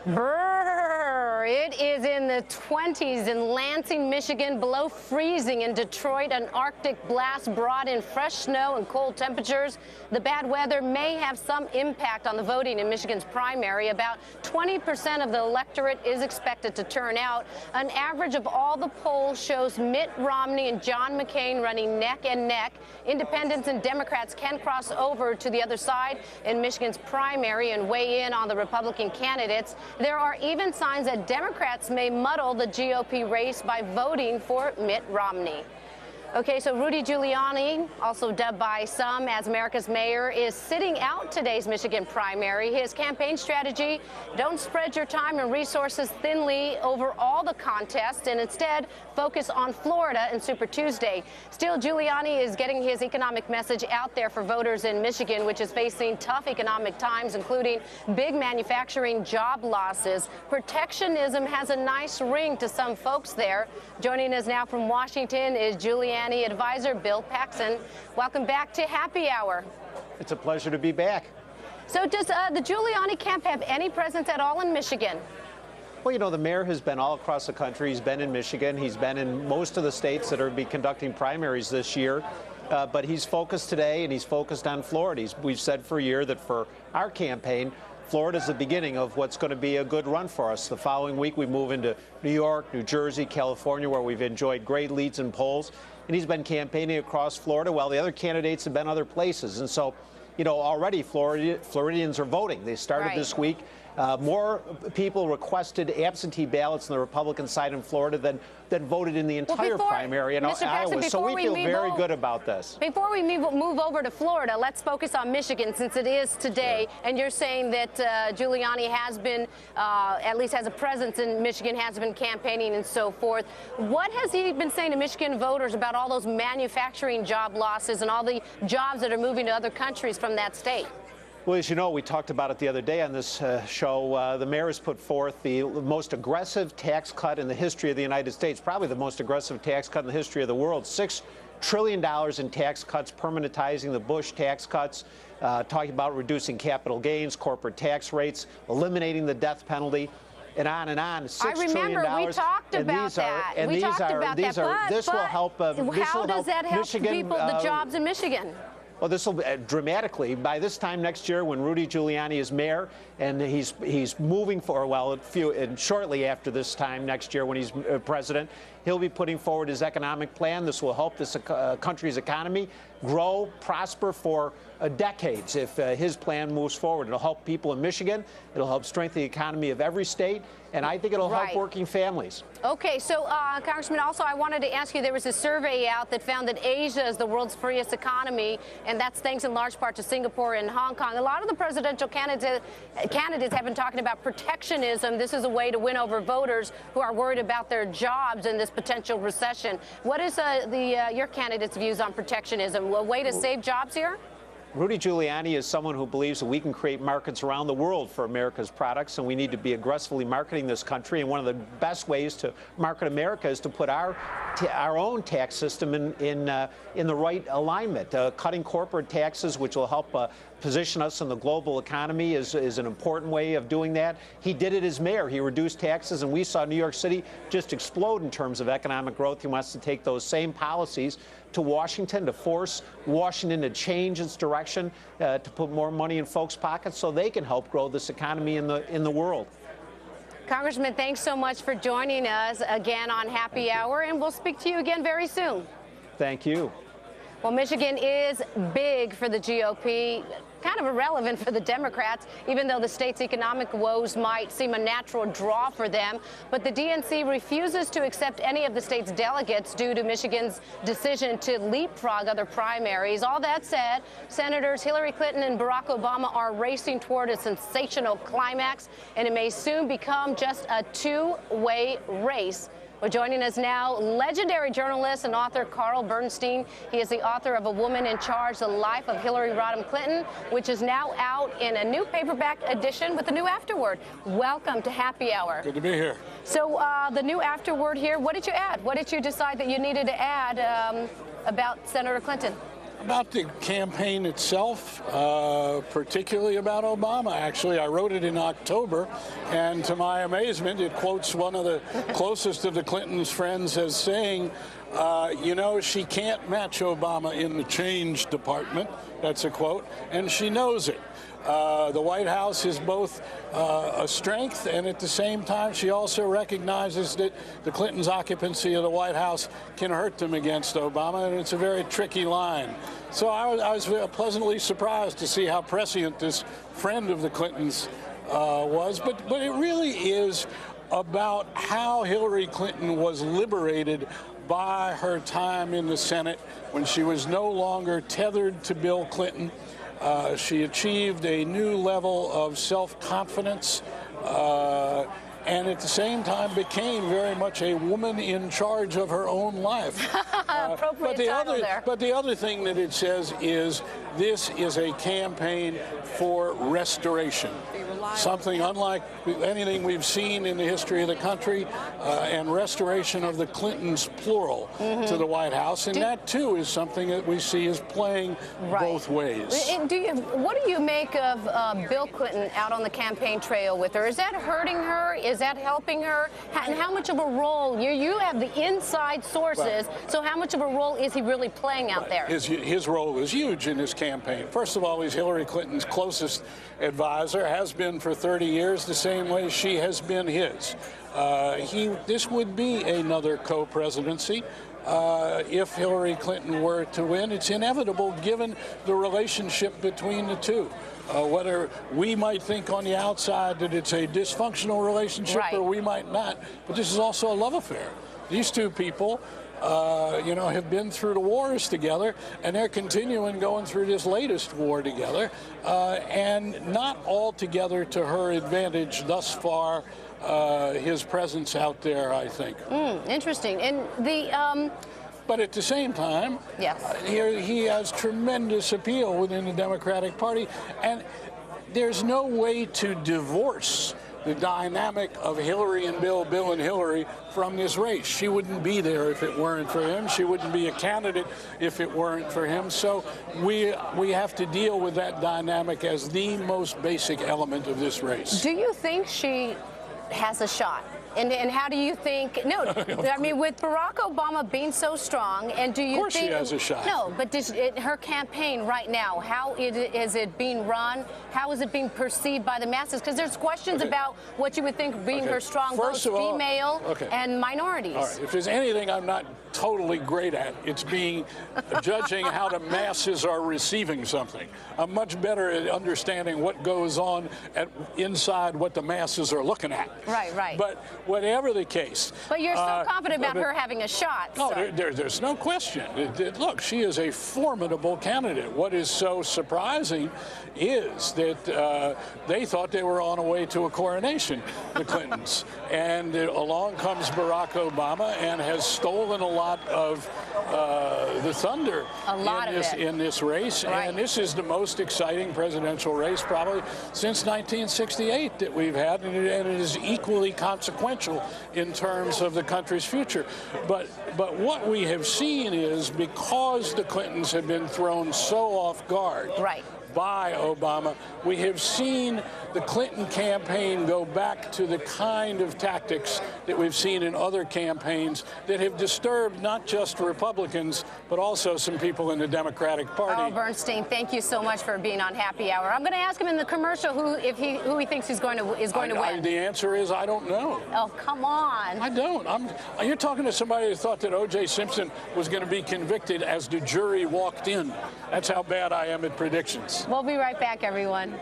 Brrr. It is in the 20s in Lansing, Michigan, below freezing. In Detroit, an Arctic blast brought in fresh snow and cold temperatures. The bad weather may have some impact on the voting in Michigan's primary. About 20% of the electorate is expected to turn out. An average of all the polls shows Mitt Romney and John McCain running neck and neck. Independents and Democrats can cross over to the other side in Michigan's primary and weigh in on the Republican candidates. There are even signs that Democrats may muddle the GOP race by voting for Mitt Romney. Okay, so Rudy Giuliani, also dubbed by some as America's mayor, is sitting out today's Michigan primary. His campaign strategy: don't spread your time and resources thinly over all the contests and instead focus on Florida and Super Tuesday. Still, Giuliani is getting his economic message out there for voters in Michigan, which is facing tough economic times, including big manufacturing job losses. Protectionism has a nice ring to some folks there. Joining us now from Washington is Giuliani advisor Bill Paxon. Welcome back to Happy Hour. It's a pleasure to be back. So does the Giuliani camp have any presence at all in Michigan? Well, you know, the mayor has been all across the country. He's been in Michigan. He's been in most of the states that are be conducting primaries this year. But he's focused today, and he's focused on Florida. We've said for a year that for our campaign, Florida's the beginning of what's going to be a good run for us. The following week, we move into New York, New Jersey, California, where we've enjoyed great leads in polls. And he's been campaigning across Florida while the other candidates have been other places. And so, you know, already Floridians are voting. They started this week. More people requested absentee ballots on the Republican side in Florida than voted in the entire primary in Iowa. So we feel very good about this. Before we move over to Florida, let's focus on Michigan, since it is today. Sure. And you're saying that Giuliani has been, at least has a presence in Michigan, has been campaigning and so forth. What has he been saying to Michigan voters about all those manufacturing job losses and all the jobs that are moving to other countries from that state? Well, as you know, we talked about it the other day on this show. The mayor has put forth the most aggressive tax cut in the history of the United States, probably the most aggressive tax cut in the history of the world. $6 trillion in tax cuts, permanentizing the Bush tax cuts, talking about reducing capital gains, corporate tax rates, eliminating the death penalty, and on and on. I remember we talked about that. This will help. How does that help Michigan, people, the jobs in Michigan? Well, this will dramatically, by this time next year, when Rudy Giuliani is mayor, and he's moving for, well, shortly after this time next year when he's president, he'll be putting forward his economic plan. This will help this country's economy grow, prosper for decades if his plan moves forward. It'll help people in Michigan. It'll help strengthen the economy of every state. And I think it'll help working families. Okay, so Congressman, also I wanted to ask you, there was a survey out that found that Asia is the world's freest economy, and that's thanks in large part to Singapore and Hong Kong. A lot of the presidential candidates have been talking about protectionism. This is a way to win over voters who are worried about their jobs in this potential recession. What is your candidate's views on protectionism? A way to save jobs here? Rudy Giuliani is someone who believes that we can create markets around the world for America's products, and we need to be aggressively marketing this country. And one of the best ways to market America is to put our own tax system in the right alignment. Cutting corporate taxes, which will help position us in the global economy, is an important way of doing that. He did it as mayor. He reduced taxes, and we saw New York City just explode in terms of economic growth. He wants to take those same policies to Washington, to force Washington to change its direction, to put more money in folks' pockets so they can help grow this economy in the world. Congressman, thanks so much for joining us again on Happy Hour, and we'll speak to you again very soon. Thank you. Well, Michigan is big for the GOP, kind of irrelevant for the Democrats, even though the state's economic woes might seem a natural draw for them. But the DNC refuses to accept any of the state's delegates due to Michigan's decision to leapfrog other primaries. All that said, Senators Hillary Clinton and Barack Obama are racing toward a sensational climax, and it may soon become just a two-way race. Well, joining us now, legendary journalist and author Carl Berstein. He is the author of A Woman in Charge, The Life of Hillary Rodham Clinton, which is now out in a new paperback edition with a new afterword. Welcome to Happy Hour. Good to be here. So the new afterword here, what did you add? What did you decide that you needed to add about Senator Clinton? About the campaign itself, particularly about Obama. Actually, I wrote it in October, and to my amazement, it quotes one of the closest of the Clintons' friends as saying, you know, she can't match Obama in the change department. That's a quote, and she knows it. The White House is both a strength, and at the same time, she also recognizes that the Clintons' occupancy of the White House can hurt them against Obama, and it's a very tricky line. So I was pleasantly surprised to see how prescient this friend of the Clintons was, but it really is about how Hillary Clinton was liberated by her time in the Senate when she was no longer tethered to Bill Clinton. She achieved a new level of self-confidence and at the same time became very much a woman in charge of her own life. Appropriate title there. But the other thing that it says is this is a campaign for restoration. Something unlike anything we've seen in the history of the country, and restoration of the Clintons, plural, to the White House. And that, too, is something that we see is playing both ways. What do you make of Bill Clinton out on the campaign trail with her? Is that hurting her? Is that helping her? And how much of a role, you have the inside sources, so how much of a role is he really playing out there? His role is huge in this campaign. First of all, he's Hillary Clinton's closest advisor, has been for 30 years, the same way she has been his. This would be another co-presidency. If Hillary Clinton were to win. It's inevitable given the relationship between the two. Whether we might think on the outside that it's a dysfunctional relationship or we might not, but this is also a love affair. These two people have been through the wars together, and they're continuing going through this latest war together, and not altogether to her advantage thus far, his presence out there, I think. Interesting. And the... But at the same time, he has tremendous appeal within the Democratic Party, and there's no way to divorce the dynamic of Hillary and Bill and Hillary from this race. She wouldn't be there if it weren't for him. She wouldn't be a candidate if it weren't for him. So we have to deal with that dynamic as the most basic element of this race. Do you think she has a shot? And how do you think? No, I mean, with Barack Obama being so strong, and do you think? Of course she has a shot. No, but her campaign right now, how is it being run? How is it being perceived by the masses? Because there's questions about what you would think being her strong votes, female and minorities. All right. If there's anything I'm not totally great at, it's judging how the masses are receiving something. I'm much better at understanding what goes on inside what the masses are looking at. Right. But whatever the case. But you're so confident about her having a shot. Oh, there's no question. Look, she is a formidable candidate. What is so surprising is that they thought they were on a way to a coronation, the Clintons. And along comes Barack Obama and has stolen a lot of the thunder in this race. Right. And this is the most exciting presidential race probably since 1968 that we've had, and it is equally consequential in terms of the country's future. But what we have seen is, because the Clintons have been thrown so off guard by Obama, we have seen the Clinton campaign go back to the kind of tactics that we've seen in other campaigns that have disturbed not just Republicans, but also some people in the Democratic Party. Oh, Berstein, thank you so much for being on Happy Hour. I'm going to ask him in the commercial who he thinks is going to win. The answer is I don't know. Oh, come on. I don't. You're talking to somebody who thought that O.J. Simpson was going to be convicted as the jury walked in. That's how bad I am at predictions. We'll be right back, everyone.